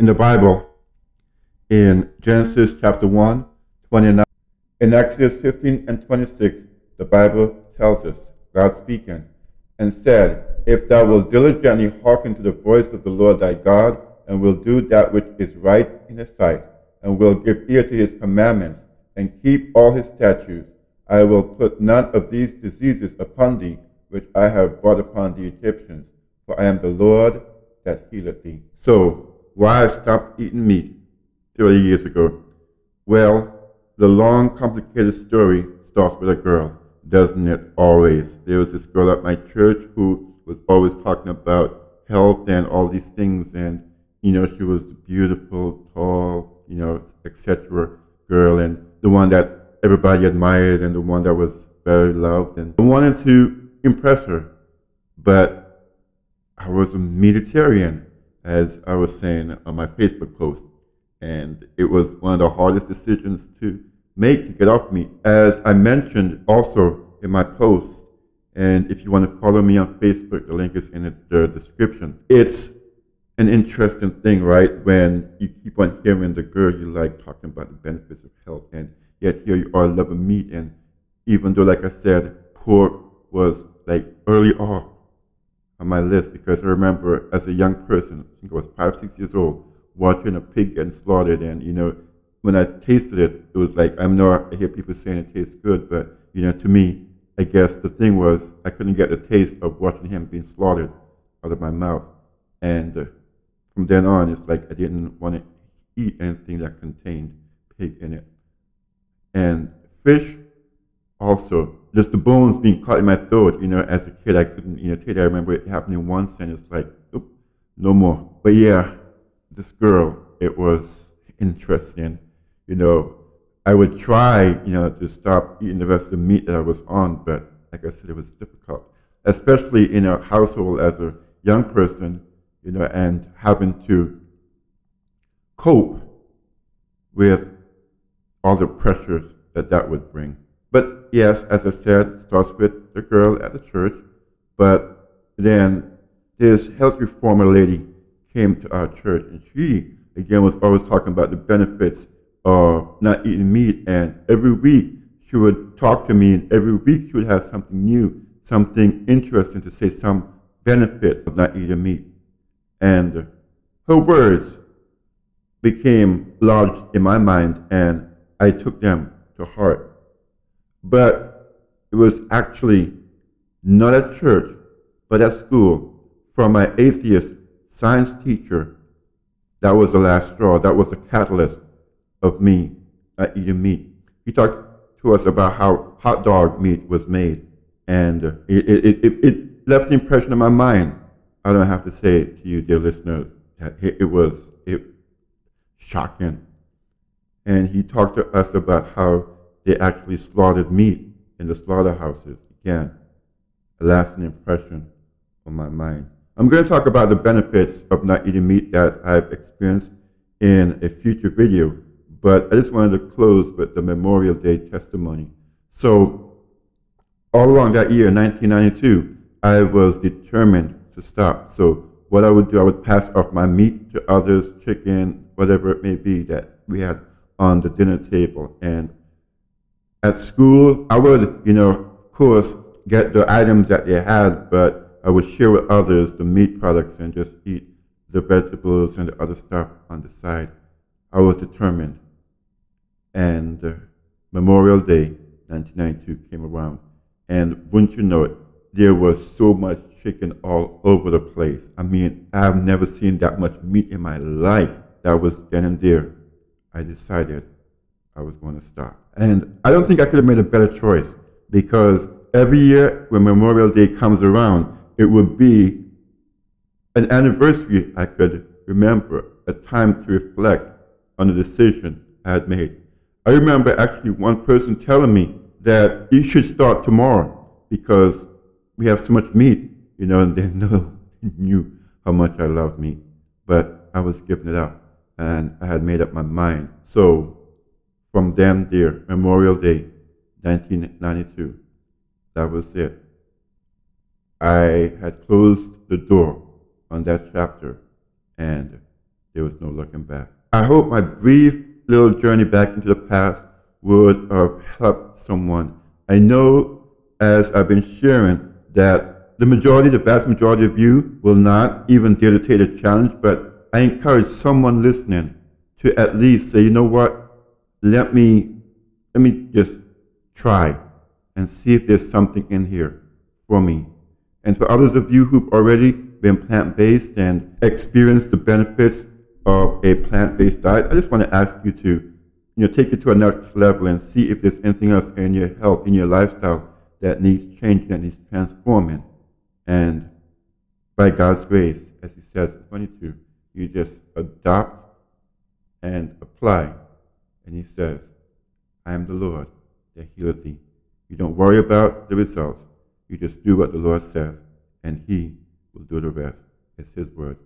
in the Bible, in Genesis chapter 1, 29, in Exodus 15 and 26, the Bible tells us, God speaking, and said, If thou wilt diligently hearken to the voice of the Lord thy God, and will do that which is right in his sight, and will give ear to his commandments, and keep all his statutes, I will put none of these diseases upon thee, which I have brought upon the Egyptians, for I am the Lord that healeth thee. So, why I stopped eating meat 30 years ago? Well, the long, complicated story starts with a girl, doesn't it always? There was this girl at my church who was always talking about health and all these things, and, she was a beautiful, tall, etc. girl, and the one that everybody admired, and the one that was very loved, and I wanted to impress her, but I was a meatitarian, as I was saying on my Facebook post, and it was one of the hardest decisions to make to get off meat, as I mentioned also in my post. And if you want to follow me on Facebook, the link is in the description. It's an interesting thing, right? When you keep on hearing the girl you like talking about the benefits of health, and yet here you are loving meat. And even though, like I said, pork was like early on my list, because I remember as a young person, I think I was 5, 6 years old, watching a pig getting slaughtered, and when I tasted it, it was like, I hear people saying it tastes good, but to me, I guess the thing was I couldn't get the taste of watching him being slaughtered out of my mouth, and from then on, it's like I didn't want to eat anything that contained pig in it. And fish also, just the bones being caught in my throat, as a kid I couldn't, take it. I remember it happening once, and it's like, oop, no more. But yeah, this girl, it was interesting. I would try, to stop eating the rest of the meat that I was on, but like I said, it was difficult, especially in a household as a young person, and having to cope with all the pressures that would bring. But yes, as I said, it starts with the girl at the church, but then this health reformer lady came to our church, and she, again, was always talking about the benefits of not eating meat, and every week she would talk to me, and every week she would have something new, something interesting to say, some benefit of not eating meat. And her words became lodged in my mind, and I took them to heart. But it was actually not at church, but at school, from my atheist science teacher. That was the last straw. That was the catalyst of me not eating meat. He talked to us about how hot dog meat was made, and it left the impression in my mind. I don't have to say it to you, dear listener, that it was shocking. And he talked to us about how they actually slaughtered meat in the slaughterhouses. Again, a lasting impression on my mind. I'm going to talk about the benefits of not eating meat that I've experienced in a future video, but I just wanted to close with the Memorial Day testimony. So, all along that year, 1992, I was determined to stop. So, what I would do, I would pass off my meat to others, chicken, whatever it may be that we had on the dinner table. And at school, I would, of course, get the items that they had, but I would share with others the meat products and just eat the vegetables and the other stuff on the side. I was determined. And Memorial Day 1992 came around, and wouldn't you know it, there was so much chicken all over the place. I mean, I've never seen that much meat in my life. That was then and there. I decided I was going to stop. And I don't think I could have made a better choice, because every year when Memorial Day comes around, it would be an anniversary I could remember, a time to reflect on the decision I had made. I remember actually one person telling me that you should start tomorrow because we have so much meat, and they knew how much I loved meat. But I was giving it up, and I had made up my mind. So from then there, Memorial Day, 1992, that was it. I had closed the door on that chapter, and there was no looking back. I hope my brief little journey back into the past would have helped someone. I know, as I've been sharing, that the vast majority of you will not even dare to take the challenge, but I encourage someone listening to at least say, you know what, let me just try and see if there's something in here for me. And for others of you who've already been plant-based and experienced the benefits of a plant-based diet, I just want to ask you to, take it to a next level and see if there's anything else in your health, in your lifestyle that needs changing, that needs transforming. And by God's grace, as he says in 22, you just adopt and apply. And he says, I am the Lord that healeth thee. You don't worry about the results. You just do what the Lord says, and he will do the rest. It's his word.